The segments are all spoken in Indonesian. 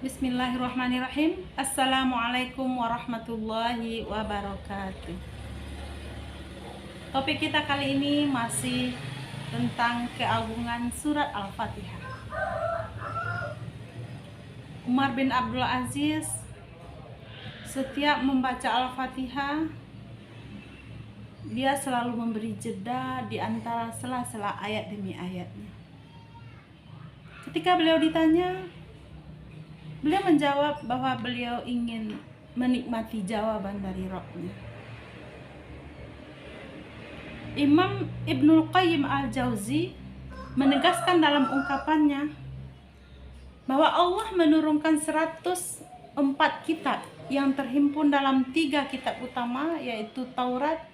Bismillahirrahmanirrahim. Assalamualaikum warahmatullahi wabarakatuh. Topik kita kali ini masih tentang keagungan surat Al-Fatihah. Umar bin Abdul Aziz setiap membaca Al-Fatihah, dia selalu memberi jeda di antara sela-sela ayat demi ayatnya. Ketika beliau ditanya, beliau menjawab bahwa beliau ingin menikmati jawaban dari Rabb-nya. Imam Ibnul Qayyim Al-Jauzi menegaskan dalam ungkapannya bahwa Allah menurunkan 104 kitab yang terhimpun dalam 3 kitab utama, yaitu Taurat,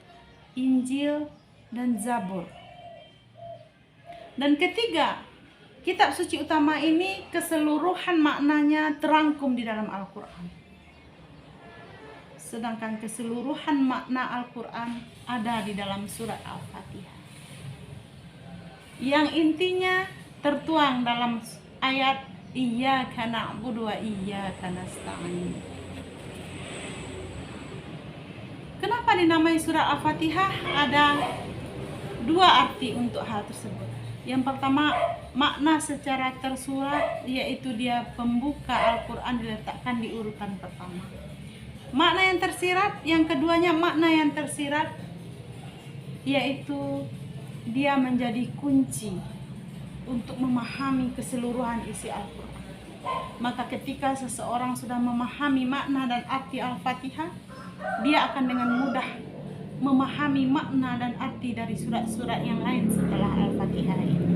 Injil, dan Zabur. Dan ketiga kitab suci utama ini keseluruhan maknanya terangkum di dalam Al-Quran. Sedangkan keseluruhan makna Al-Quran ada di dalam surat Al-Fatihah, yang intinya tertuang dalam ayat Iyyaka na'budu wa iyyaka nasta'in. Kenapa dinamai surat Al-Fatihah? Ada 2 arti untuk hal tersebut. Yang pertama, makna secara tersurat, yaitu dia pembuka Al-Quran, diletakkan di urutan pertama. Makna yang tersirat, yang keduanya makna yang tersirat, yaitu dia menjadi kunci untuk memahami keseluruhan isi Al-Quran. Maka ketika seseorang sudah memahami makna dan arti Al-Fatihah, dia akan dengan mudah memahami makna dan arti dari surat-surat yang lain setelah Al-Fatihah ini.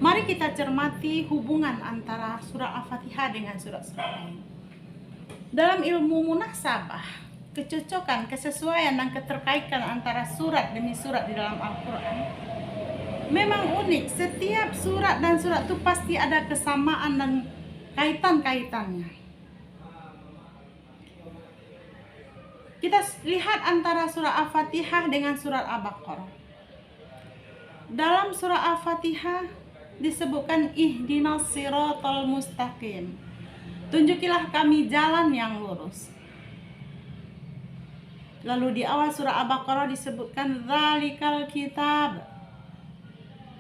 Mari kita cermati hubungan antara surat Al-Fatihah dengan surat-surat lain. Dalam ilmu munasabah, kecocokan, kesesuaian, dan keterkaitan antara surat demi surat di dalam Al-Quran memang unik. Setiap surat dan surat itu pasti ada kesamaan dan kaitan-kaitannya. Kita lihat antara surah Al-Fatihah dengan surat Al-Baqarah. Dalam surah Al-Fatihah disebutkan ihdinas siratal mustaqim, tunjukilah kami jalan yang lurus. Lalu di awal surah Al-Baqarah disebutkan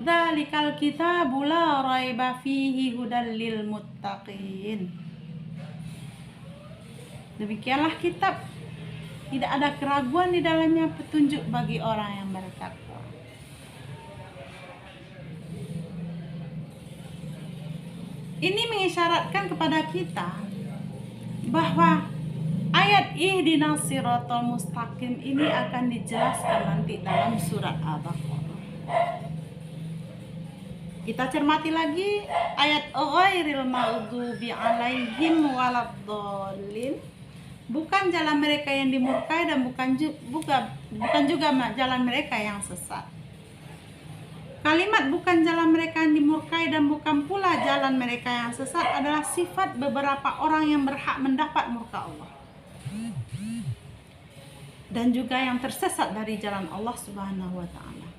dzalikal kitabu la raiba fihi hudal lil muttaqin. Demikianlah kitab, tidak ada keraguan di dalamnya, petunjuk bagi orang yang bertakwa. Ini mengisyaratkan kepada kita bahwa ayat ihdinas siratal mustaqim ini akan dijelaskan nanti dalam surat Al-Baqarah. Kita cermati lagi ayat ghairil maghdubi alaihim waladdallin. Bukan jalan mereka yang dimurkai dan bukan juga jalan mereka yang sesat. Kalimat bukan jalan mereka yang dimurkai dan bukan pula jalan mereka yang sesat adalah sifat beberapa orang yang berhak mendapat murka Allah, dan juga yang tersesat dari jalan Allah Subhanahu wa ta'ala.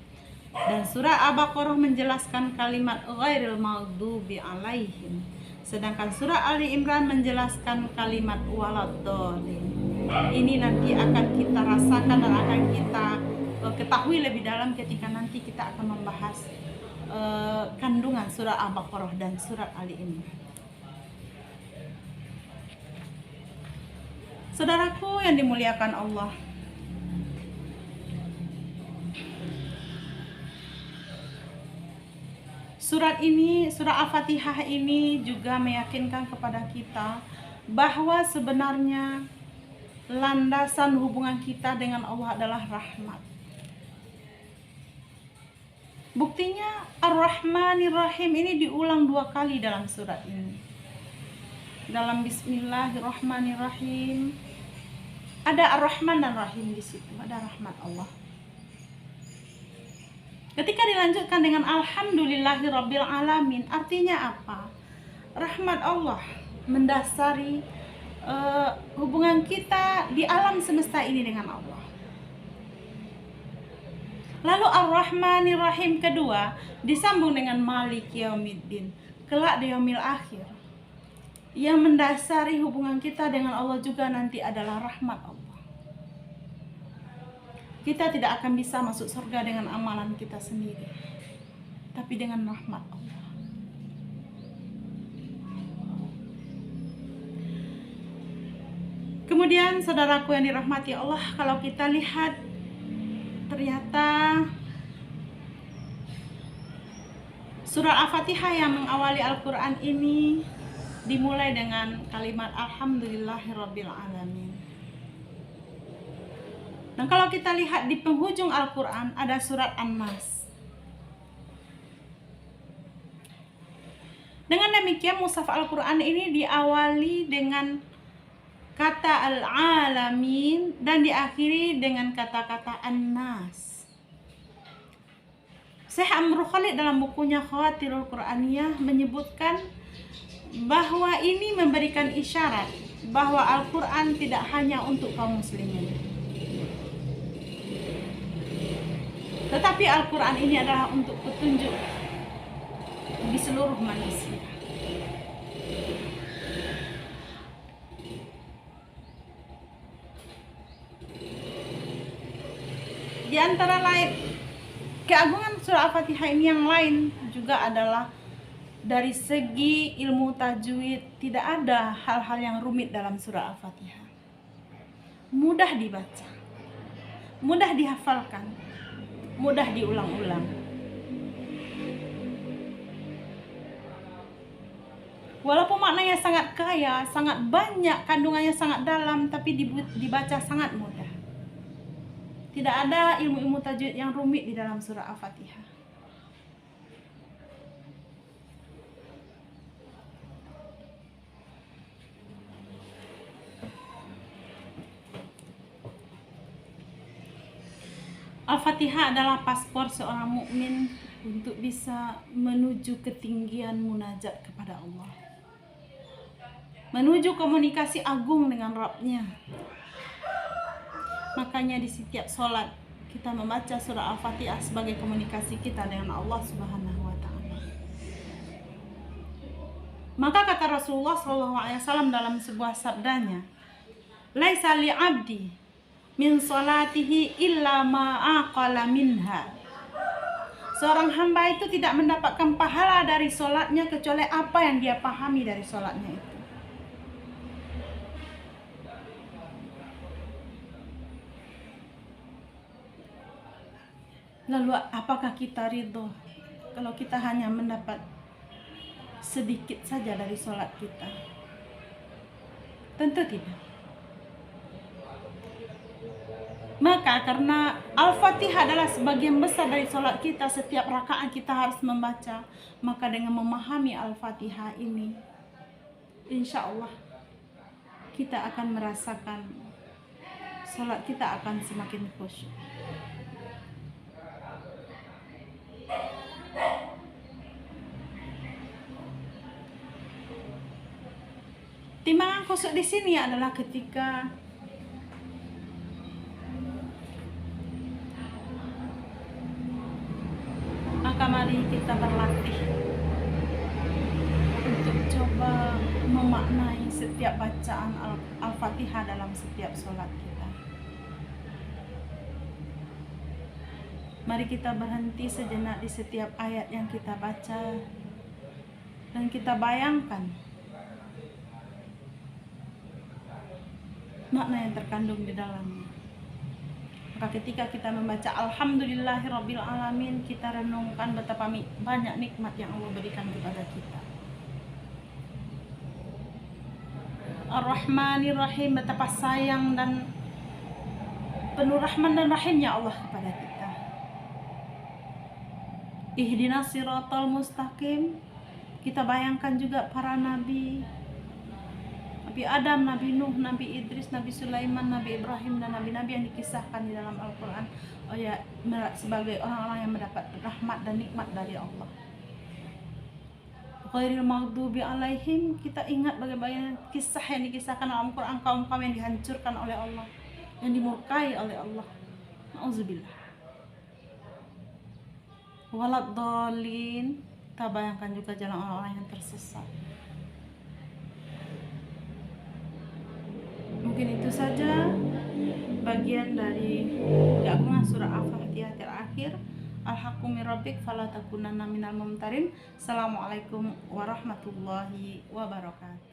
Dan surah Al-Baqarah menjelaskan kalimat ghairil maghdubi alaihim, sedangkan surah Ali Imran menjelaskan kalimat waladdallin. Ini nanti akan kita rasakan dan akan kita ketahui lebih dalam ketika nanti kita akan membahas kandungan surah Al-Baqarah dan surat Ali Imran. Saudaraku yang dimuliakan Allah, surat ini, surah Al-Fatihah ini juga meyakinkan kepada kita bahwa sebenarnya landasan hubungan kita dengan Allah adalah rahmat. Buktinya Ar-Rahmanir Rahim ini diulang 2 kali dalam surat ini. Dalam Bismillahirrahmanirrahim ada Ar-Rahman dan Rahim di situ, ada rahmat Allah. Ketika dilanjutkan dengan Alhamdulillahirabbil alamin, artinya apa? Rahmat Allah mendasari hubungan kita di alam semesta ini dengan Allah. Lalu Ar-Rahmanir Rahim kedua disambung dengan Malik Yaumiddin, kelak di yaumil akhir. Yang mendasari hubungan kita dengan Allah juga nanti adalah rahmat Allah. Kita tidak akan bisa masuk surga dengan amalan kita sendiri, tapi dengan rahmat Allah. Kemudian saudaraku yang dirahmati Allah, kalau kita lihat ternyata surah Al-Fatihah yang mengawali Al-Quran ini dimulai dengan kalimat Alhamdulillahirabbil alamin. Dan kalau kita lihat di penghujung Al-Quran ada surat An-Nas. Dengan demikian mushaf Al-Quran ini diawali dengan kata Al-Alamin dan diakhiri dengan kata-kata An-Nas. Syekh Amru Khalid dalam bukunya Khawatirul Quraniyah menyebutkan bahwa ini memberikan isyarat bahwa Al-Quran tidak hanya untuk kaum muslimin, tetapi Al-Quran ini adalah untuk petunjuk di seluruh manusia. Di antara lain, keagungan surah Al-Fatihah ini yang lain juga adalah dari segi ilmu tajwid, tidak ada hal-hal yang rumit dalam surah Al-Fatihah. Mudah dibaca, mudah dihafalkan, mudah diulang-ulang. Walaupun maknanya sangat kaya, sangat banyak, kandungannya sangat dalam, tapi dibaca sangat mudah. Tidak ada ilmu-ilmu tajwid yang rumit di dalam surah Al-Fatihah. Al-Fatihah adalah paspor seorang mukmin untuk bisa menuju ketinggian munajat kepada Allah, menuju komunikasi agung dengan Rabb-Nya. Makanya di setiap sholat kita membaca surah Al-Fatihah sebagai komunikasi kita dengan Allah Subhanahu wa ta'ala. Maka kata Rasulullah SAW dalam sebuah sabdanya, "Laisa li 'abdi min salatihi illa ma aqala minha." Seorang hamba itu tidak mendapatkan pahala dari sholatnya kecuali apa yang dia pahami dari sholatnya itu. Lalu apakah kita ridho kalau kita hanya mendapat sedikit saja dari sholat kita? Tentu tidak. Maka karena Al-Fatihah adalah sebagian besar dari sholat kita, setiap rakaat kita harus membaca, maka dengan memahami Al-Fatihah ini, insya Allah kita akan merasakan sholat kita akan semakin khusyuk. Timbangan khusyuk di sini adalah ketika maka mari kita berlatih untuk coba memaknai setiap bacaan Al-Fatihah dalam setiap sholat kita. Mari kita berhenti sejenak di setiap ayat yang kita baca dan kita bayangkan makna yang terkandung di dalamnya. Maka ketika kita membaca Alhamdulillahirabbil alamin, kita renungkan betapa banyak nikmat yang Allah berikan kepada kita. Ar-Rahmanir Rahim, betapa sayang dan penuh rahman dan rahimnya Allah kepada kita. Ihdinas siratal mustaqim, kita bayangkan juga para nabi, Nabi Adam, Nabi Nuh, Nabi Idris, Nabi Sulaiman, Nabi Ibrahim, dan nabi-nabi yang dikisahkan di dalam Al-Quran sebagai orang-orang yang mendapat rahmat dan nikmat dari Allah. Ghairil maghdubi alaihim, kita ingat bagaimana kisah yang dikisahkan dalam Al-Quran, kaum-kaum yang dihancurkan oleh Allah, yang dimurkai oleh Allah. Na'udzubillah. Waladhdallin, kita bayangkan juga jalan orang-orang yang tersesat. saja bagian dari gabungan surah Al-Fatihah terakhir. Al-haqqu min rabbik fala takunanna minal mumtarin. Assalamualaikum warahmatullahi wabarakatuh.